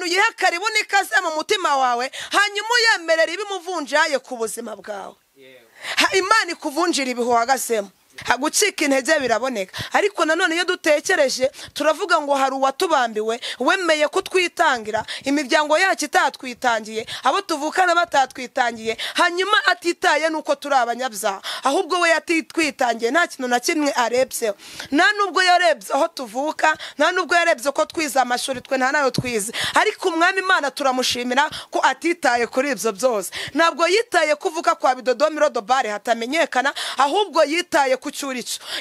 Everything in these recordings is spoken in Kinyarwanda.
uyihe karibu n'ikaze mu mutima wawe hanyuma uyemerera ibimuvunjaye ku buzima bwawe. Imana ikuvunjira ibihe uhagazemo. Gucika intege biraboneka, ariko nanone iyo dutekereje turavuga ngo hari uwatubambiwe wemeye kutwitangira, imiryango yacu itatwitangiye, abo tuvukana batatwitangiye, hanyuma atitaye nuko turi abanyabyaha, ahubwo we yatitwitangiye, nta kintu na kimwe arebyeho. Nta nubwo yarebye aho tuvuka, nta nubwo yarebye ko twize amashuri twe nta nayo twize, ariko umwami Imana turamushimira ko atitaye kuri ibyo byose. Ntabwo yitaye kuvuka kwa Bidodomiro Dobare hatamenyekana, ahubwo yitaye kucyurico.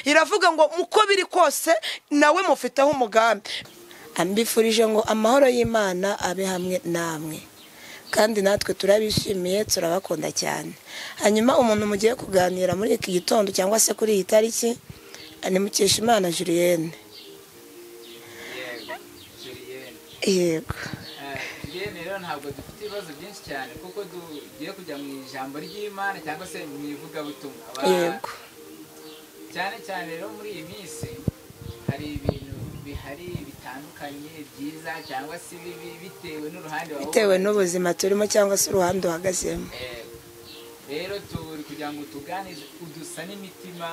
Iravuga ngo uko biri kose nawe mufiteho umugambi. Ambifurije ngo amahoro y'Imana abe hamwe namwe, kandi natwe turabishimiye, turabakunda cyane. Hanyuma umuntu mugiye kuganira muri iki gitondo cyangwa se kuri iyi tariki ni Mukeshimana Julienne. Yego. Julienne rero ntabwo dufite ibibazo byinshi cyane kuko tugiye kujya mu ijambo ry'Imana cyangwa se mu ivugabutumwa. Yego. Cyane cyane rero muri iyi minsi hari ibintu bihari bitandukanye byiza cyangwa se bibi bitewe n'uruhande wawe, bitewe n'ubuzima turimo cyangwa se uruhande uhagazemo. Rero turi kugira ngo tuganize udusa n'imitima.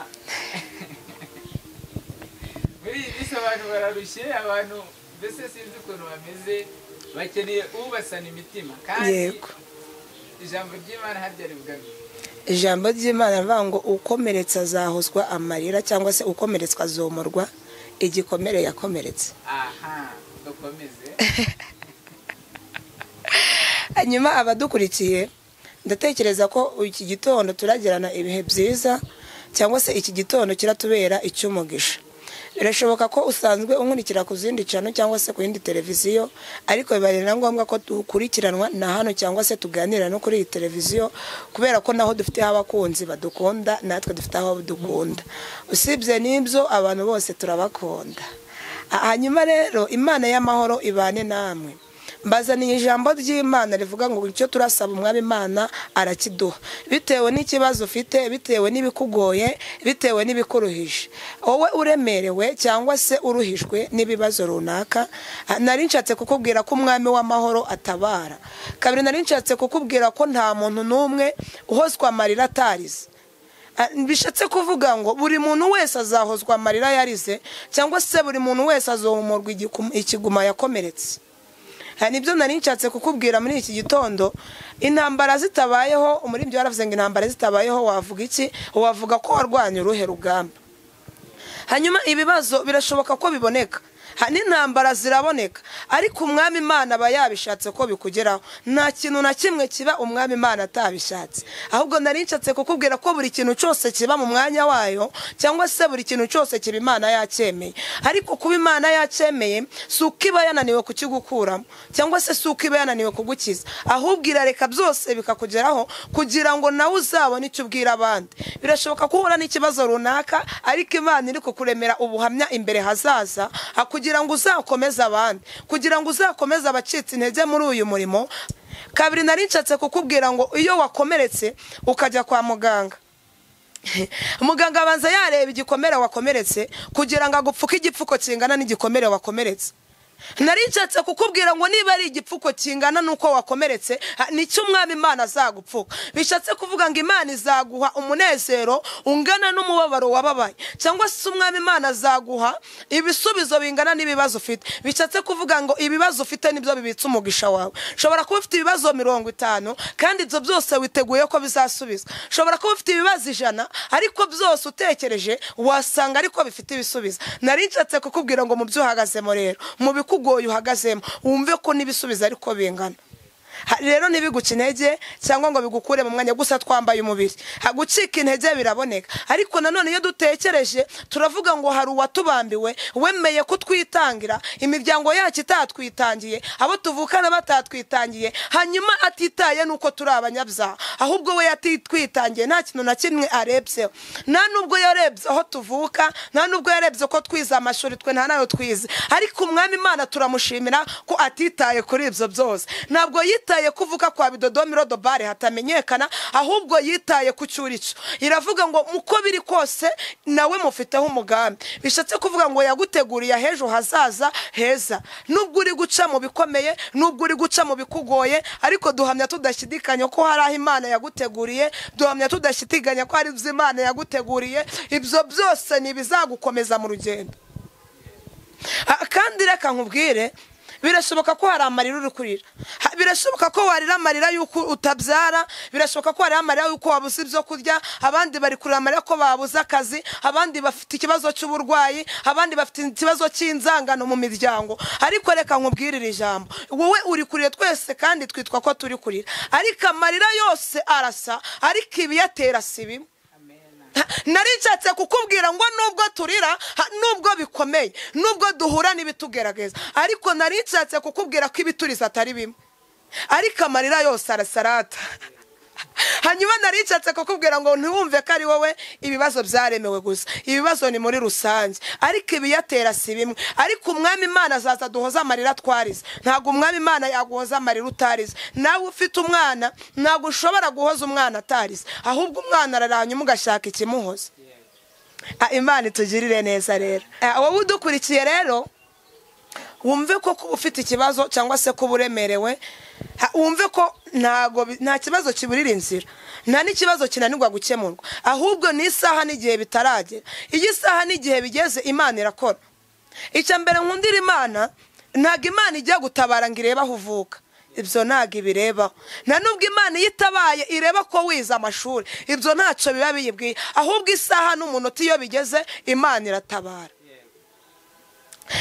Muri iyi minsi abantu bararushye, abantu mbese sinzi ukuntu bameze, bakeneye ubasana imitima. Kandi ijambo ry'Imana harya rivuga ijambo ry'Imana rivuga ngo ukomeretsa azahozwa amarira cyangwa se ukomeretswa azomorwa igikomere yakomeretse. Aha, dukomeze. Hanyuma abadukurikiye, ndatekereza ko iki gitondo turagirana ibihe byiza, cyangwa se iki gitondo kiratubera icy'umugisha. Birashoboka ko usanzwe unkurikira ku zindi cano cyangwa se ku yindi televiziyo, ariko bibaye na ngombwa ko dukurikiranwa na hano cyangwa se tuganira no kuri iyi televiziyo, kubera ko naho dufite abakunzi badukunda, natwe dufite aho dukunda. Usibye n'ibyo abantu bose turabakunda. Hanyuma rero Imana y'amahoro ibane namwe. Mbazaniye ijambo ry'Imana rivuga ngo icyo turasaba umwami Imana arakiduha, bitewe n'ikibazo ufite, bitewe n'ibikugoye, bitewe n'ibikuruhije. Wowe uremerewe cyangwa se uruhijwe n'ibibazo runaka, nari nshatse kukubwira ko umwami w'amahoro atabara. Kabiri nari nshatse kukubwira ko nta muntu n'umwe uhozwa amarira atarize. Bishatse kuvuga ngo buri muntu wese azahozwa amarira yarize, cyangwa se buri muntu wese azohumurwa ikiguma yakomeretse. Nibyo nari nshatse kukubwira muri iki gitondo. Intambara zitabayeho, umuririmbyi waravuze ngo intambara zitabayeho wavuga iki? Wavuga ko warwanya uruhe rugamba. Hanyuma ibibazo birashoboka ko biboneka, n'intambara ziraboneka, ariko umwami Imana aba yabishatse ko bikugeraho. Nta kintu na kimwe kiba umwami Imana atabishatse. Ahubwo nari nshatse kukubwira ko buri kintu cyose kiba mu mwanya wayo, cyangwa se buri kintu cyose kiba Imana yacyemeye. Ariko kuba Imana yacyemeye si uko iba yananiwe kukigukuramo, cyangwa se si uko iba yananiwe kugukiza, ahubwo irareka byose bikakugeraho kugira ngo nawe uzabone icyo ubwira abandi. Birashoboka ko uhura n'ikibazo runaka, ariko Imana iri kukuremera ubuhamya imbere hazaza, kugira ngo uzakomeze abandi, kugira ngo uzakomeze abacitse intege muri uyu murimo. Kabiri nari nshatse kukubwira ngo iyo wakomeretse ukajya kwa muganga, muganga abanza yareba igikomere wakomeretse kugira ngo agupfuke igipfuko kingana n'igikomere wakomeretse. Nari nshatse kukubwira ngo niba ari igipfuko kingana nuko wakomeretse, nicyo umwami Imana azagupfuka. Bishatse kuvuga ngo Imana izaguha umunezero ungana n'umubabaro wababaye, cyangwa se umwami Imana azaguha ibisubizo bingana n'ibibazo ufite. Bishatse kuvuga ngo ibibazo ufite nibyo bibitse umugisha wawe. Shobora kuba ufite ibibazo 50, kandi ibyo byose witeguye ko bizasubizwa. Shobora kuba ufite ibibazo 100, ariko byose utekereje wasanga ariko bifite ibisubizo. Nari nshatse kukubwira ngo mu byo uhagazemo rero, mu bikugoye uhagazemo, wumve ko n'ibisubizo ariko bingana. Rero ntibiguce intege cyangwa ngo bigukure mu mwanya, gusa twambaye umubiri. Gucika intege biraboneka, ariko nanone iyo dutekereje turavuga ngo hari uwatubambiwe wemeye kutwitangira, imiryango yacu itatwitangiye, abo tuvukana batatwitangiye, hanyuma atitaye nuko turi abanyabyaha, ahubwo we yatitwitangiye, nta kintu na kimwe arebyeho. Nta nubwo yarebye aho tuvuka, nta nubwo yarebye ko twize amashuri twe nta nayo twize, ariko umwami Imana turamushimira ko atitaye kuri ibyo byose. Ntabwo yitaye yitaye kuvuka kwa Bidodomi Rodobare hatamenyekana, ahubwo yitaye ku cyurico. Iravuga ngo uko biri kose nawe mufiteho umugambi. Bishatse kuvuga ngo yaguteguriye hejo hazaza heza. Nubwo uri guca mu bikomeye, nubwo uri guca mu bikugoye, ariko duhamya tudashidikanya ko hari aho Imana yaguteguriye, duhamya tudashidikanya ko hari ibyo Imana yaguteguriye. Ibyo byose ni bizagukomeza mu rugendo. Kandi reka nkubwire, birashoboka ko hari amarira uri kurira, birashoboka ko warira amarira yuko utabyara, birashoboka ko hari amarira yuko wabuze ibyo kurya, abandi bari kurira amarira ko babuze akazi, abandi bafite ikibazo cy'uburwayi, abandi bafite ikibazo cy'inzangano mu miryango. Ariko reka nkubwirire ijambo, wowe uri kurira, twese kandi twitwa ko turi kurira, ariko amarira yose arasa, ariko ibiyatera si bimwe. Naricatse kukubwira ngo nubwo turira, nubwo bikomeye, nubwo duhura n'ibitugerageza, ariko naricatse kukubwira ko ibituriza atari bimwe, ariko amarira yose arasarata. Hanyuma naricatse kukubwira ngo ntiwumve ko ari wowe ibibazo byaremewe gusa, ibibazo ni muri rusange, ariko ibiyatera si bimwe. Ariko umwami Imana azaza duhoza amarira twarize, ntabwo umwami Imana yaguhoza amarira utarize. Nawe ufite umwana ntabwo ushobora guhoza umwana atarize, ahubwo umwana araranyuma ugashaka ikimuhoza. Imana itugirire neza rero. Wowe udukurikiye rero, wumve ko kuba ufite ikibazo cyangwa se kuba uremerewe, wumve ko nta kibazo kiburira inzira, nta n'ikibazo kinanirwa gukemurwa, ahubwo ni isaha n'igihe bitaragera. Iyi saha n'igihe bigeze Imana irakora. Icya mbere nkundira Imana, ntabwo Imana ijya gutabara ngo irebe aho uvuka, ibyo ntabwo ibirebaho. Nta nubwo Imana iyo itabaye ireba ko wize amashuri, ibyo ntacyo biba biyibwiye, ahubwo isaha n'umunota iyo bigeze Imana iratabara.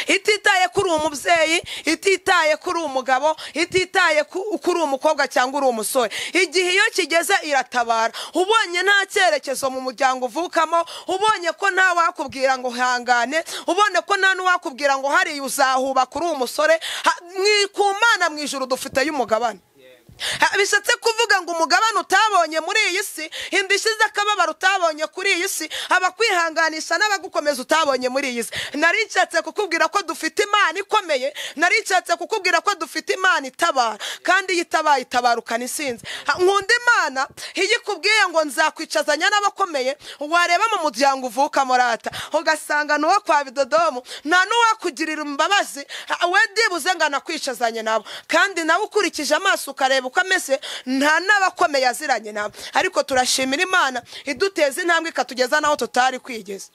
Ititaye kuri umubyeyi, ititaye kuri umugabo, ititaye kuri umukobwa cyangwa uri umusore, igihe iyo kigeze iratabara. Ubonye nta cyerekezo mu muryango uvukamo, ubonye ko nta wakubwira ngo hangane, ubone ko nta n'uwakubwira ngo hariya uzahuba kuri umusore, ku Mana mu ijuru dufiteyo umugabane. Bishatse kuvuga ngo umugabane utabonye muri iyi si, indishyi z'akababaro utabonye kuri iyi si, abakwihanganisha n'abagukomeza utabonye muri iyi si. Naricatse kukubwira ko dufite Imana ikomeye, naricatse kukubwira ko dufite Imana itabara, kandi iyo itabaye itabarukana isinzi. Nkunda Imana iyo ikubwiye ngo nzakwicazanya n'abakomeye, wareba mu muryango uvukamo rata ugasanga n'uwo kwa Bidodomu nta n'uwakugirira imbabazi, we ndibuze ngo anakwicazanye nabo, kandi nawe ukurikije amaso ukareba uko ameze, nta n'abakomeye aziranye nabo. Ariko turashimira Imana iduteza intambwe ikatugeza naho tutari kwigeza.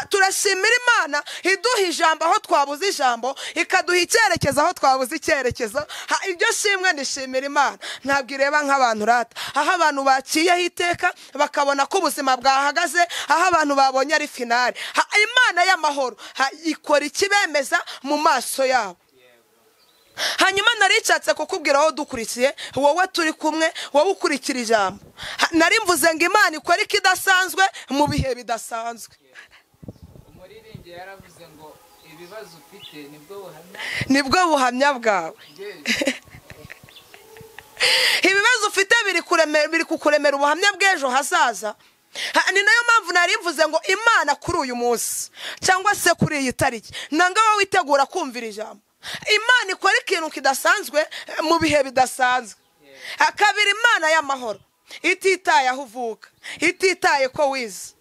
Turashimira Imana iduha ijambo aho twabuze ijambo, ikaduha icyerekezo aho twabuze icyerekezo. Ibyo shimwe ndishimira Imana. Ntabwo ireba nk'abantu rata, aho abantu baciyeho iteka bakabona ko ubuzima bwahagaze, aho abantu babonye ari finale. Imana y'amahoro ikora ikibemeza mu maso yabo. Hanyuma naricatse kukubwira aho dukurikiye, wowe turi kumwe, wowe ukurikira ijambo. Nari mvuze ngo Imana ikora ikidasanzwe mu bihe bidasanzwe. Umuririmbyi yaravuze ngo ibibazo ufite nibwo buhamya bwawe. Ibibazo ufite biri kukuremera ubuhamya bw'ejo hazaza. Ni nayo mpamvu nari mvuze ngo Imana kuri uyu munsi cyangwa se kuri iyi tariki, nanga wowe witegura kumvira ijambo. Imana ikora ikintu kidasanzwe mu bihe bidasanzwe. Kabiri, Imana y'amahoro ititaye aho uvuka, ititaye ko wize,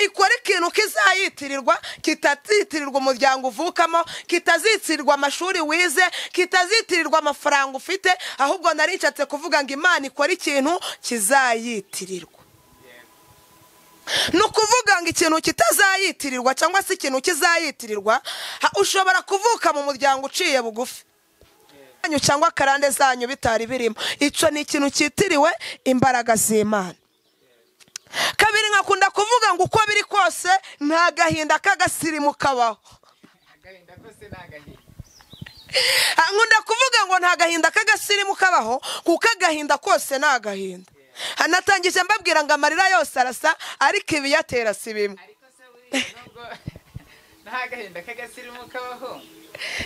ikora ikintu kizayitirirwa, kitazitirirwa umuryango uvukamo, kitazitirirwa amashuri wize, kitazitirirwa amafaranga ufite, ahubwo naricatse kuvuga ngo Imana ikora ikintu kizayitirirwa. Nukuvuga ngo ikintu kitazayitirirwa cyangwa se ikintu kizayitirirwa, ushobora kuvuka mu muryango uciye bugufi cyangwa karande zanyu bitari birimo. Ico ni ikintu kitiriwe imbaraga z'Imana. Kabiri, nkakunda kuvuga ngo uko biri kose nta gahinda k'agasirimu kabaho. Nkunda kuvuga ngo nta gahinda k'agasirimu kabaho, kuko agahinda kose ni agahinda. Natangije mbabwira ngo amarira yose arasa, ariko ibiyatera si bimwe. nta gahinda k'agasirimu kabaho.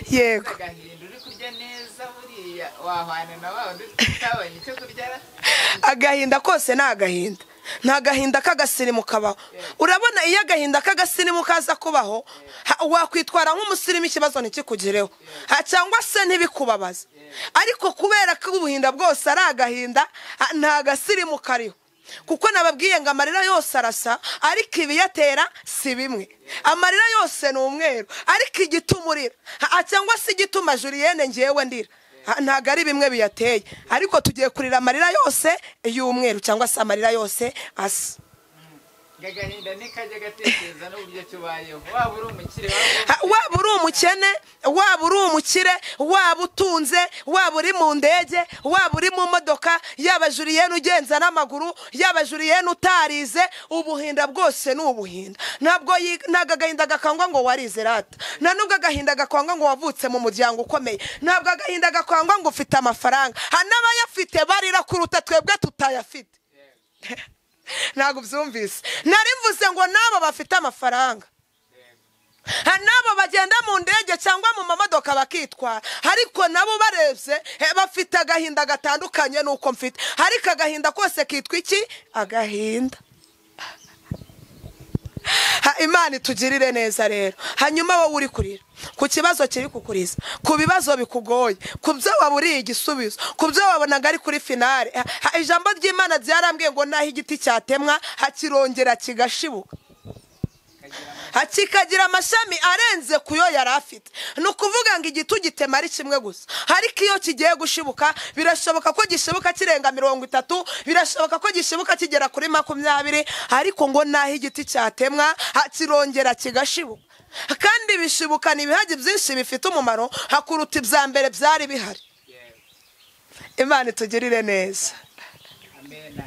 Yego. Agahinda uri kurya neza buriya wahwana na wawe utabonye icyo kurya. Agahinda kose ni agahinda. nta gahinda k'agasirimu kabaho. Urabona iyo agahinda k'agasirimu kaza kubaho wakwitwara nk'umusirimu ikibazo ntikikugireho cyangwa se ntibikubabaze, ariko kubera ko ubuhinda bwose ari agahinda nta gasirimu kariho, kuko nababwiye ngo amarira yose arasa ariko ibiyatera si bimwe. Amarira yose ni umweru ariko igituma urira cyangwa se igituma Julienne ngewe ndira ntago ari bimwe biyateye, ariko tugiye kurira amarira yose y'umweru cyangwa se amarira yose asa. Gagahinda nikajya gatekereza n'uburyo cyubayeho, waba uri umukire waba uri umukene, waba uri umukire, waba utunze, waba uri mu ndege, waba uri mu modoka, yaba Julienne ugenza n'amaguru, yaba Julienne utarize, ubuhinda bwose ni ubuhinda. Ntabwo agahinda gakangwa ngo warize rata, nta nubwo agahinda gakangwa ngo wavutse mu muryango ukomeye, ntabwo agahinda gakangwa ngo ufite amafaranga, n'abayafite barira kuruta twebwe tutayafite. Ntabwo byumvise, nari mvuze ngo nabo bafite amafaranga, nabo bagenda mu ndege cyangwa mu mamodoka bakitwara, ariko nabo barebye bafite agahinda gatandukanye nuko mfite, ariko agahinda kose kitwa iki? Agahinda. Imana itugirire neza rero. Hanyuma wowe uri kurira ku kibazo kiri kukuriza, ku bibazo bikugoye, ku byo waburiye igisubizo, ku byo wabonaga ari kuri finale, ijambo ry'Imana ryarambwiye ngo naho igiti cyatemwa hakirongera kigashibuka, kikagira amashami arenze kuyo yari afite. Ni ukuvuga ngo igiti ugitema ari kimwe gusa, ariko iyo kigiye gushibuka birashoboka ko gishibuka kirenga 30, birashoboka ko gishibuka kigera kuri 20, ariko ngo naho igiti cyatemwa hakirongera kigashibuka. Kandi bishibuka ni ibihagi byinshi bifite umumaro hakuruta ibya mbere byari bihari. Imana itugirire neza. Amen.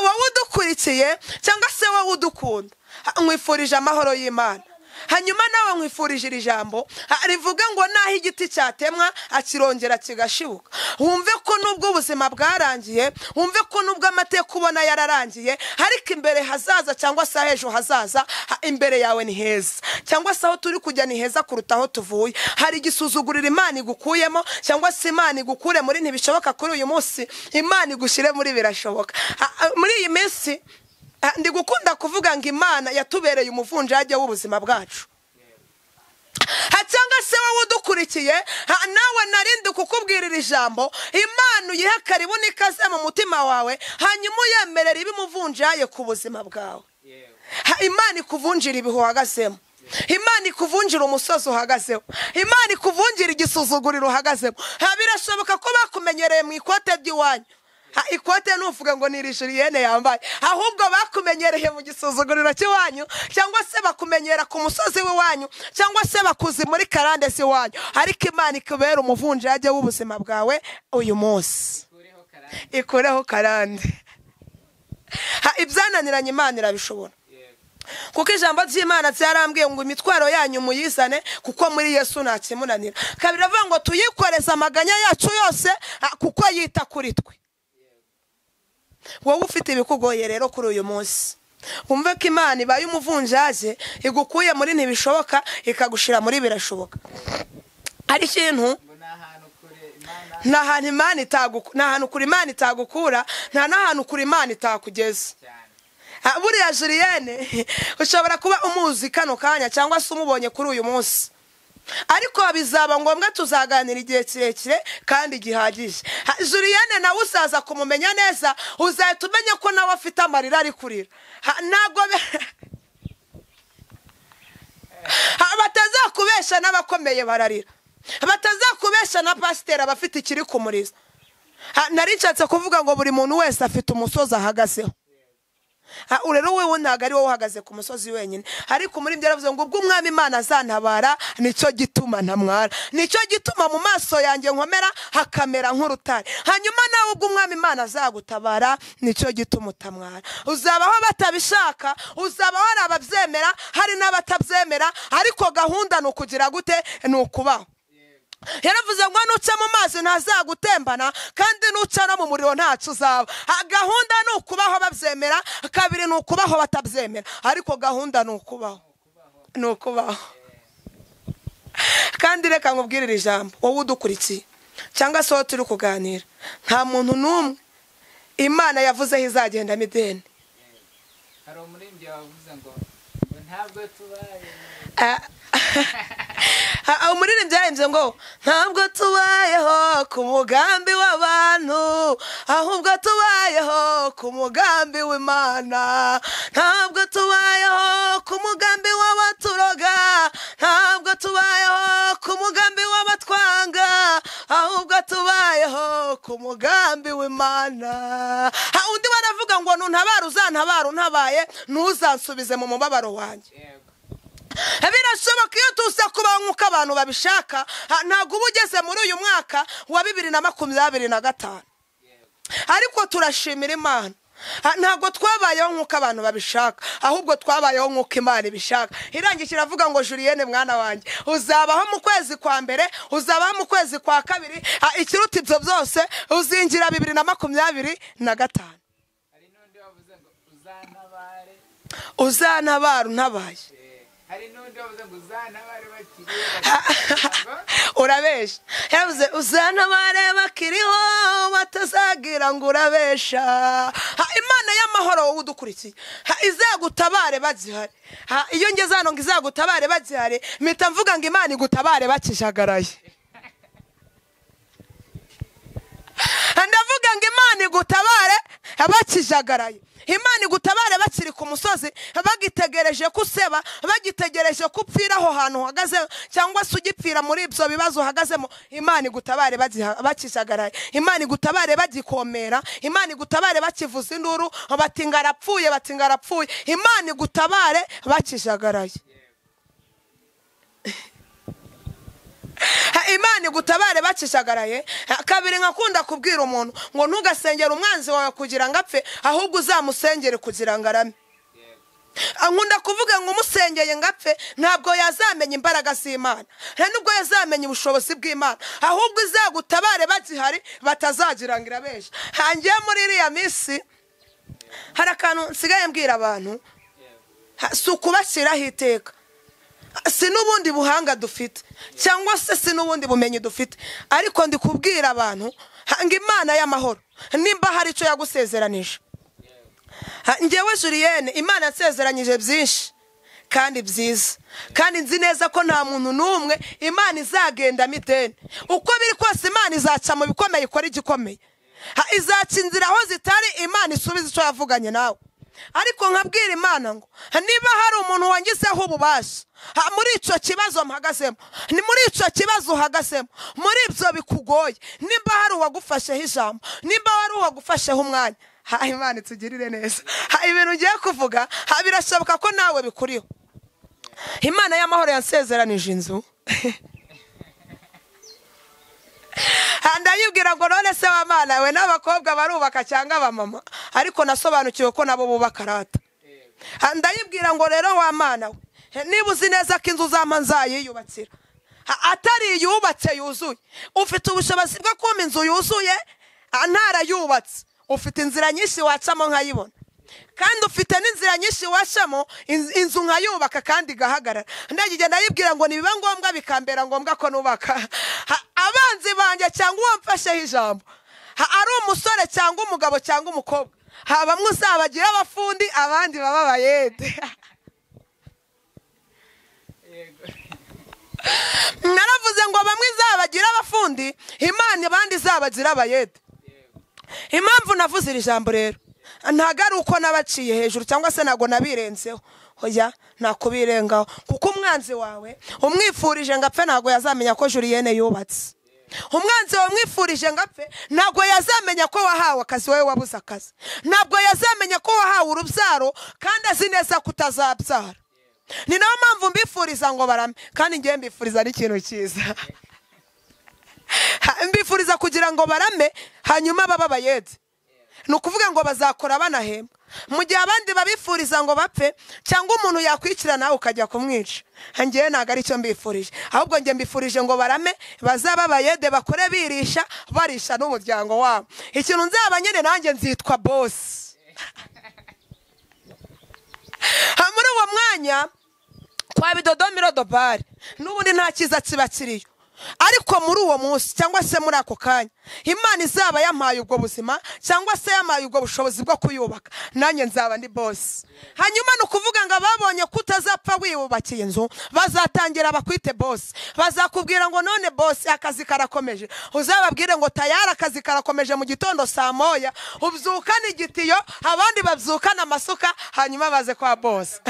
Wowe udukurikiye cyangwa se wowe udukunda, nkwifurije amahoro y'Imana. Hanyuma nawe nkwifurije iri jambo rivuga ngo naho igiti cyatemwa akirongera kigashibuka. Wumve ko nubwo ubuzima bwarangiye, wumve ko nubwo amateka ubona yararangiye, ariko imbere hazaza cyangwa se ejo hazaza imbere yawe ni heza, cyangwa se aho turi kujya ni heza kuruta aho tuvuye. Hari igisuzugurira Imana igukuyemo, cyangwa se Imana igukure muri ntibishoboka kuri uyu munsi, Imana igushyire muri birashoboka. Muri iyi minsi ndi gukunda kuvuga ngo Imana yatubereye umuvunjaje w'ubuzima bwacu. Cyangwa se wowe udukurikiye nawe narindi kukubwirira ijambo, Imana uyihe karibu n'ikaze mu mutima wawe, hanyuma uyemerera ibimuvunjaye ku buzima bwawe. Imana ikuvunjira ibihu uhagazemo, Imana ikuvunjira umusozi uhagazeho, Imana ikuvunjira igisuzuguriro uhagazemo. Birashoboka ko bakumenyereye mu ikote ry'iwanyu, ikote nuvuga ngo ni Julienne yambaye, ahubwo bakumenyereye mu gisuzuguriro cy'iwanyu, cyangwa se bakumenyera ku musozi w'iwanyu, cyangwa se bakuzi muri karande z'iwanyu, ariko Imana ikubera umuvunjaje w'ubuzima bwawe uyu munsi. Ikureho karande. Ibyananiranye Imana irabishobora, kuko ijambo ry'Imana ryarambwiye ngo imitwaro yanyu muyizane kuko muri Yesu nta kimunanira. Kabiri avuga ngo tuyikoreze amaganya yacu yose kuko yita kuri twe. Wowe ufite ibikugoye rero kuri uyu munsi, wumve ko Imana ibaye umuvunjaje igukuye muri ntibishoboka ikagushira muri birashoboka. Ari ikintu nta hantu Imana itagukura, nta n'ahantu kuri Imana itakugeza. Buriya Julienne ushobora kuba umuzi kano kanya cyangwa se umubonye kuri uyu munsi, ariko bizaba ngombwa tuzaganira igihe kirekire kandi gihagije. Julienne nawe usaza kumumenya neza, uzahita umenya ko nawe afite amarira ari kurira. Ntabwo batazakubesha n'abakomeye bararira, batazakubesha na pasiteri abafite ikiri kumuriza. Nari nshatse kuvuga ngo buri muntu wese afite umusozi ahagazeho. Urero wewe ntago ari wowe uhagaze ku musozi wenyine, ariko muri byo yaravuze ngo ubwo umwami Imana azantabara nicyo gituma ntamwara, nicyo gituma mu maso yanjye nkomera hakamera nk'urutare. Hanyuma nawe ubwo umwami Imana azagutabara nicyo gituma utamwara. Uzabaho batabishaka, uzabaho hari ababyemera hari n'abatabyemera, ariko gahunda ni ukugira gute? Ni ukubaho. Yaravuze ngo nuca mu mazi ntazagutembana, kandi nuca no mu muriro ntacyo uzaba. Gahunda ni ukubaho babyemera, kabiri ni ukubaho batabyemera, ariko gahunda ni ukubaho, ni ukubaho. Kandi reka nkubwirire ijambo, wowe udukurikiye cyangwa se wowe turi kuganira, nta muntu n'umwe Imana yavuzeho izagendamo ideni. hari umuririmbyi wavuze ngo ntabwo tubaye umuririmbyi yahimbye ngo ntabwo tubayeho ku mugambi w'abantu ahubwo tubayeho ku mugambi w'Imana. Ntabwo tubayeho ku mugambi w'abaturoga, ntabwo tubayeho ku mugambi w'abatwanga, ahubwo tubayeho ku mugambi w'Imana. Undi baravuga ngo nuntabara uzantabara, untabaye ntuzansubize mu mubabaro wanjye. Birashoboka iyo tuza kuba nk'uko abantu babishaka, ntabwo uba ugeze muri uyu mwaka wa 2025, ariko turashimira Imana. Ntabwo twabayeho nk'uko abantu babishaka, ahubwo twabayeho nk'uko Imana ibishaka. Irangiye iravuga ngo Julienne mwana wanjye, uzabaho mu kwezi kwa mbere, uzabaho mu kwezi kwa kabiri, ikiruta ibyo byose uzinjira 2025. hari n'undi wavuze ngo uzantabare, uzantabara untabaye. hari n'undi wavuze ngo uzantabare bakiriho. Urabesha. Yavuze uzantabare bakiriho batazagira ngo urabesha. Imana y'amahoro wowe udukurikiye, izagutabare bagihari. Iyo ngeze hano ngo izagutabare bagihari, mpita mvuga ngo Imana igutabare bakijagaraye. Ndavuga ngo Imana igutabare bakijagaraye. Imana igutabare bakiri ku musozi bagitegereje kuseba, bagitegereje kupfira aho hantu uhagaze, cyangwa se ugipfira muri ibyo bibazo uhagazemo. Imana igutabare bakijagaraye. Imana igutabare bagikomera. Imana igutabare bakivuza induru bati ngarapfuye, bati ngarapfuye. Imana igutabare bakijagaraye. Imana igutabare bakishagaraye. Kabiri nkakunda kubwira umuntu ngo ntugasengera umwanzi wawe kugira ngo apfe, ahubwo uzamusengere kugira ngo arame. Nkunda kuvuga ngo umusengeye ngo apfe ntabwo yazamenya imbaraga z'Imana, nta nubwo yazamenya ubushobozi bw'Imana, ahubwo izagutabare bagihari batazagira ngo irabesha. Hangiye muri iriya minsi hari akantu nsigaye mbwira abantu, si ukubashyiraho iteka, si n'ubundi buhanga dufite, cyangwa se si n'ubundi bumenyi dufite, ariko ndi kubwira abantu ngo Imana y'amahoro nimba hari icyo yagusezeranije. Njyewe Julienne, Imana yasezeranyije byinshi kandi byiza, kandi nzi neza ko nta muntu n'umwe Imana izagendamo ideni. Uko biri kose Imana izaca mu bikomeye ikora igikomeye, izaca inzira aho zitari, Imana isubiza icyo yavuganye nawe. Ariko nkabwira Imana ngo niba hari umuntu wangizeho ububasha muri icyo kibazo mpagazemo, ni muri icyo kibazo uhagazemo, muri ibyo bikugoye, nimba hari uwagufasheho ijambo, nimba hari uwagufasheho umwanya, Imana itugirire neza. Ibintu ugiye kuvuga birashoboka ko nawe bikuriho. Imana y'amahoro yansezeranije inzu. Ndayibwira ngo none se wa Mana we n'abakobwa barubaka cyangwa abamama, ariko nasobanukiwe ko nabo bubaka rata. Ndayibwira ngo rero wa Mana we, niba uzi neza ko inzu uzampa nzayiyubatsira, atari yubatse yuzuye, ufite ubushobozi bwo kumpa inzu yuzuye ntarayubatse, ufite inzira nyinshi wacamo nkayibona, kandi ufite n'inzira nyinshi wacamo inzu nkayubaka kandi igahagarara. Ndagiye ndayibwira ngo nibiba ngombwa bikambera ngombwa ko nubaka, abanzi banjye cyangwa uwamfasheho ijambo, ari umusore cyangwa umugabo cyangwa umukobwa, bamwe uzabagira abafundi abandi baba abayede. Naravuze ngo bamwe izabagira abafundi Imana, abandi izabagira abayede. Impamvu navuze iri jambo rero ntago ari uko nabaciye hejuru cyangwa se nago nabirenzeho, hoya nakubirengaho, kuko umwanzi wawe umwifurije ngo apfe ntago yazamenya ko Julienne yubatse. Umwanzi wawe umwifurije ngo apfe ntago yazamenya ko wahawe akazi, wowe wabuze akazi. Ntabwo yazamenya ko wahawe urubyaro kandi azi neza kutazabyara. Ni nayo mpamvu mbifuriza ngo barame, kandi ngiye mbifuriza n'ikintu cyiza. Mbifuriza kugira ngo barame hanyuma baba abayede, ni ukuvuga ngo bazakora banahembwa. Mu gihe abandi babifuriza ngo bapfe cyangwa umuntu yakwicira nawe ukajya kumwica, ngiye ntago ari cyo mbifurije, ahubwo ngiye mbifurije ngo barame bazaba abayede, bakore birisha barisha n'umuryango wabo. Ikintu nzaba nyine nanjye nzitwa boss. Muri uwo mwanya kwa Bidodomiro Dobari n'ubundi nta cyiza kiba kiriyo, ariko muri uwo munsi cyangwa se muri ako kanya Imana izaba yampaye ubwo buzima cyangwa se yampaye ubwo bushobozi bwo kuyubaka, nanjye nzaba ndi boss. Hanyuma no kuvuga ngo ababonye kutazapfa wiyubakiye inzu bazatangira bakwite boss, bazakubwira ngo none boss akazi karakomeje, uzababwire ngo tayari akazi karakomeje mu gitondo saa moya, ubyukana igitiyo abandi babyukana amasuka hanyuma baze kwa boss.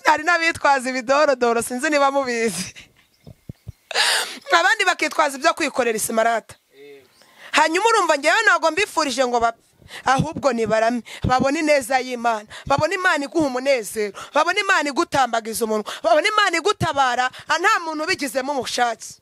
Hari n'abitwaza ibidorodoro sinzi niba mubizi, abandi bakitwaza ibyo kwikorera isimarata. Hanyuma urumva ngewe ntabwo mbifurije ngo bapfe, ahubwo ni barame babona ineza y'Imana, babona Imana iguha umunezero, babona Imana igutambagiza umuntu, babona Imana igutabara nta muntu ubigizemo umushake.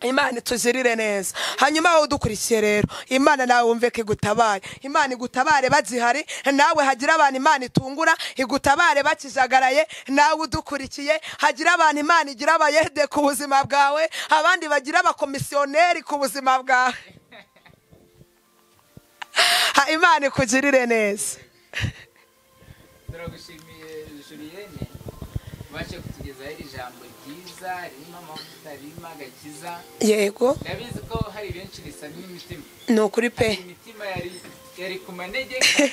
Imana ituzirire neza. Hanyuma wowe udukurikiye rero, Imana nawe wumve ko igutabare. Imana igutabare bazihari, nawe hagira abantu Imana itungura, igutabare bakijagaraye, nawe udukurikiye hagira abantu Imana igira abayede ku buzima bwawe, abandi bagira abakomisiyoneri ku buzima bwawe. Imana ikugirire neza. Turagushimiye Julienne, baje kutugezaho ijambo ryiza ririmo amavuta, ririmo agakiza. Yego, ndabizi ko hari benshi risana imitima. ni ukuri pe. Imitima yari ku manegeka.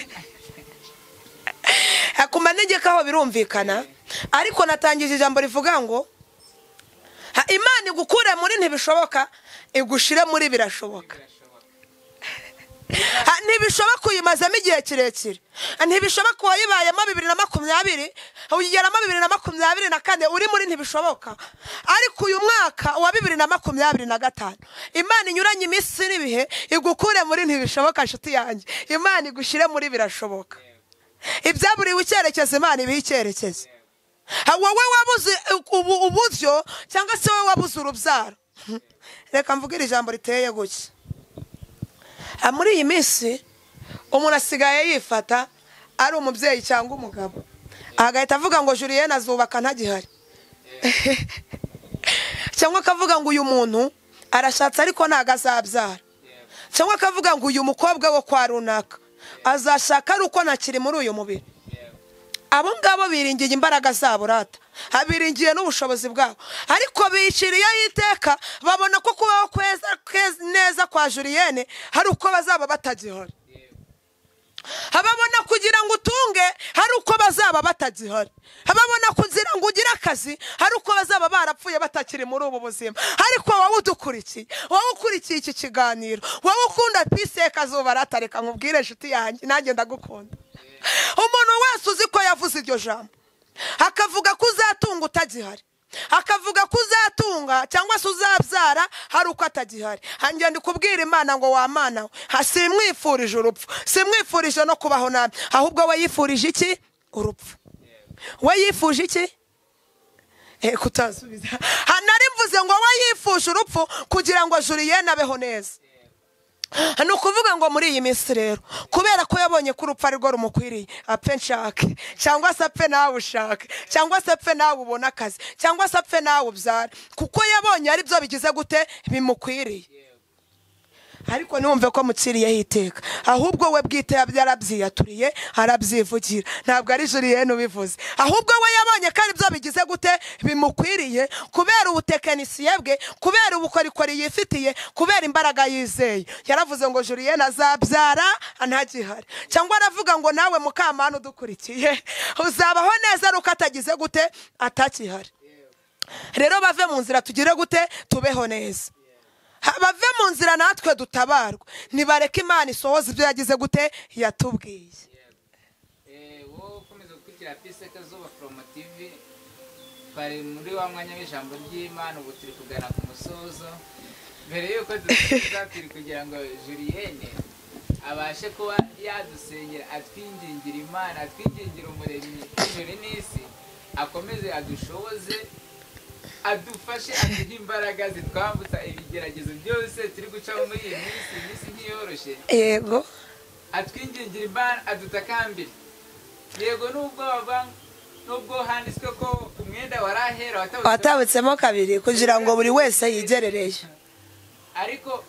Ku manegeka aho birumvikana, ariko natangije ijambo rivuga ngo Imana igukure muri ntibishoboka igushire muri birashoboka. Ntibishoboka uyimazemo igihe kirekire, ntibishoboka wayibayemo 2020 uyigeramo 2024 uri muri ntibishoboka, ariko uyu mwaka wa 2025 Imana inyuranye iminsi n'ibihe igukure muri ntibishoboka. Nshuti yanjye, Imana igushire muri birashoboka. Ibyaburiwe icyerekezo Imana ibihe icyerekezo. Wowe wabuze uburyo cyangwa se wowe wabuze urubyaro, reka mvugira ijambo riteye gutya. Muri iyi minsi umuntu asigaye yifata ari umubyeyi cyangwa umugabo, agahita avuga ngo Julienne azubaka ntagihari, cyangwa akavuga ngo uyu muntu arashatse ariko ntago azabyara, cyangwa akavuga ngo uyu mukobwa wo kwa runaka azashaka ari uko ntakiri muri uyu mubiri. Abo ngabo biringiye imbaraga zabo rata, abiringiye n'ubushobozi bwabo, ariko biciriye iteka babona ko kubaho kweza neza kwa Julienne hari uko bazaba batagihari. Ababona kugira ngo utunge hari uko bazaba batagihari, ababona kugira ngo ugire akazi hari uko bazaba barapfuye batakiri muri ubu buzima. Ariko wowe udukurikiye, wowe ukurikiye iki kiganiro, wowe ukunda Peace Kazuba rata, reka nkubwire nshuti yanjye, nanjye ndagukunda. Umuntu wese uzi ko yavuze iryo jambo akavuga ko uzatunga utagihari, akavuga ko uzatunga cyangwa se uzabyara hari uko atagihari, hanjye ndikubwira Imana ngo wa Mana we, simwifurije urupfu, simwifurije no kubaho nabi, ahubwo we yifurije iki? Urupfu. We yifuje iki? Kutasubiza. Nari mvuze ngo we yifuje urupfu kugira ngo Julienne abeho neza. Hano kuvuga ngo muri iyi minsi rero, kubera ko yabonye ko urupfu ari rwo rumukwiriye, apfe nshake cyangwa se apfe nawe ushake, cyangwa se apfe nawe ubona akazi, cyangwa se apfe nawe ubyara, kuko yabonye ari byo bigize gute bimukwiriye. Ariko ntiwumve ko muciriyeho iteka, ahubwo we bwite yarabyiyaturiye arabyivugira, ntabwo ari Julienne ubivuze, ahubwo we yabonye ko ari byo bigize gute bimukwiriye, kubera ubutekinisiye bwe, kubera ubukorikori yifitiye, kubera imbaraga yizeye. Yaravuze ngo Julienne azabyara ntagihari, cyangwa aravuga ngo nawe Mukamana udukurikiye uzabaho neza ruko atagize gute atakihari. Rero bave mu nzira tugire gute tubeho neza, bave mu nzira natwe dutabarwa, nibareke Imana isohoza ibyo yagize gute yatubwiye. Wowe ukomeza gukurikira Peace Kazuba from TV, bari muri wa mwanya w'ijambo ry'Imana, ubu turi kugana ku musozo. Mbere yuko dusoza turi kugira ngo Julienne abashe kuba yadusengera, atwingingira Imana, atwingingira Umuremyi w'ijuru n'isi, akomeze adushoboze, adufashe, aduhe imbaraga zitwambutsa ibigeragezo byose turi gucamo muri iyi minsi ntiyoroshye. Yego, atwingingira Imana, adutakambire. Yego, nubwo handitswe ko umwenda warahera watabutsemo kabiri kugira ngo buri wese yigerereye, ariko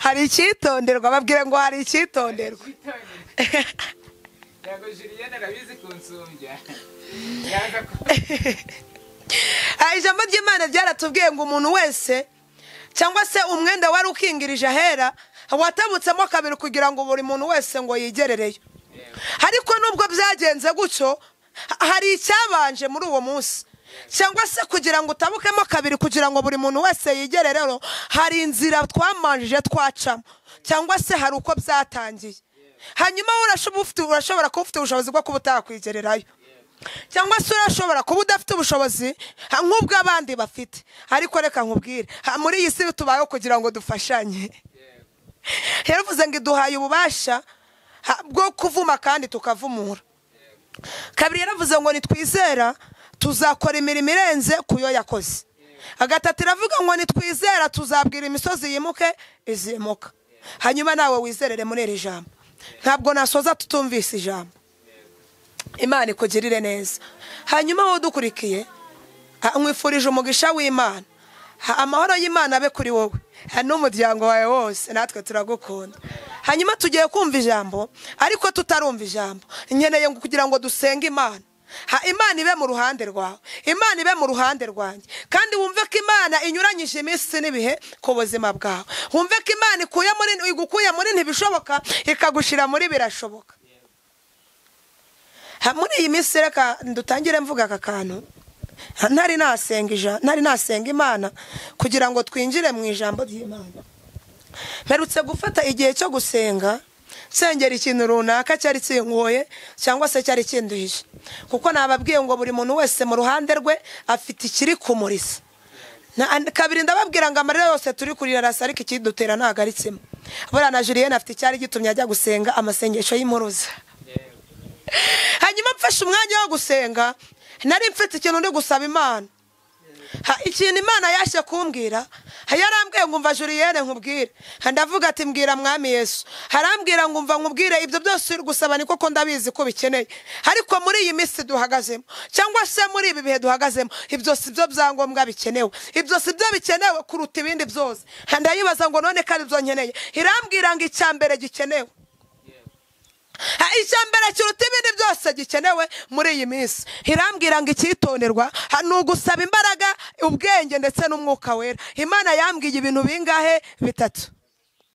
hari icyitonderwa, babwire ngo hari icyitonderwa. Yego, Julienne arabizi kunsumbya. ijambo ry'Imana ryaratubwiye ngo umuntu wese cyangwa se umwenda wari ukingirije ahera watabutsemo kabiri kugira ngo buri muntu wese ngo yigerereyo. Ariko nubwo byagenze gutyo hari icyabanje muri uwo munsi, cyangwa se kugira ngo utabukemo kabiri kugira ngo buri muntu wese yigerereyo, hari inzira twamanjije twacamo, cyangwa se hari uko byatangiye. Hanyuma urashobora kuba ufite ubushobozi bwo kuba utakwigererayo, cyangwa se urashobora kuba udafite ubushobozi nk'ubwo abandi bafite. Ariko reka nkubwire, muri iyi si tubayeho kugira ngo dufashanye. Yaravuze ngo iduhaye ububasha bwo kuvuma kandi tukavumura. Kabiri yaravuze ngo nitwizera tuzakora imirimo irenze kuyo yakoze. Agatatu iravuga ngo nitwizera tuzabwira imisozi yimuke izimuka. Hanyuma nawe wizerere muri iri jambo. Ntabwo nasoza tutumvise ijambo. Imana ikugirire neza. Hanyuma wowe dukurikiye, nkwifurije umugisha w'Imana. Amahoro y'Imana abe kuri wowe n'umuryango wawe wose, natwe turagukunda. Hanyuma tugiye kumva ijambo, ariko tutarumva ijambo. Nkeneye kugira ngo dusenge Imana. Imana ibe mu ruhande rwawe, Imana ibe mu ruhande rwanjye, kandi wumve ko Imana inyuranyije iminsi n'ibihe ku buzima bwawe. Wumve ko Imana igukuye muri ntibishoboka ikagushira muri birashoboka. Muri iyi minsi reka ndutangire mvuga aka kantu. Ntari nasenga Imana kugira ngo twinjire mu ijambo ry'Imana. Mperutse gufata igihe cyo gusenga, sengera ikintu runaka cyari kingoye cyangwa se cyari kinduhije, kuko nababwiye ngo buri muntu wese mu ruhande rwe afite ikiri kumurisa. Kabiri ndababwira ngo amarira yose turi kurira rasa, ariko ikidutera ntago ari kimwe. Buriya na Julienne afite icyari gitumye ajya gusenga amasengesho y'impuruza. Hanyuma mfashe umwanya wo gusenga, nari mfite ikintu ndi gusaba Imana. Ikintu Imana yashye kumbwira, yarambwiye ngo umva Julienne nkubwire. Ndavuga ati mbwira Mwami Yesu. Harambwira ngo umva nkubwire ibyo byose uri gusaba ni koko ndabizi ko bikeneye, ariko muri iyi minsi duhagazemo, cyangwa se muri ibi bihe duhagazemo, ibyo si byo byangombwa bikenewe, ibyo si byo bikenewe kuruta ibindi byose. Ndayibaza ngo none kandi ibyo nkeneye. Irambwira ngo icyambere gikenewe, icyambere kiruta ibindi byose gikenewe muri iyi minsi. Irambwira ngo icyitonderwa ni ugusaba imbaraga, ubwenge ndetse n'umwuka wera. Imana yambwiye ibintu bingahe? Bitatu.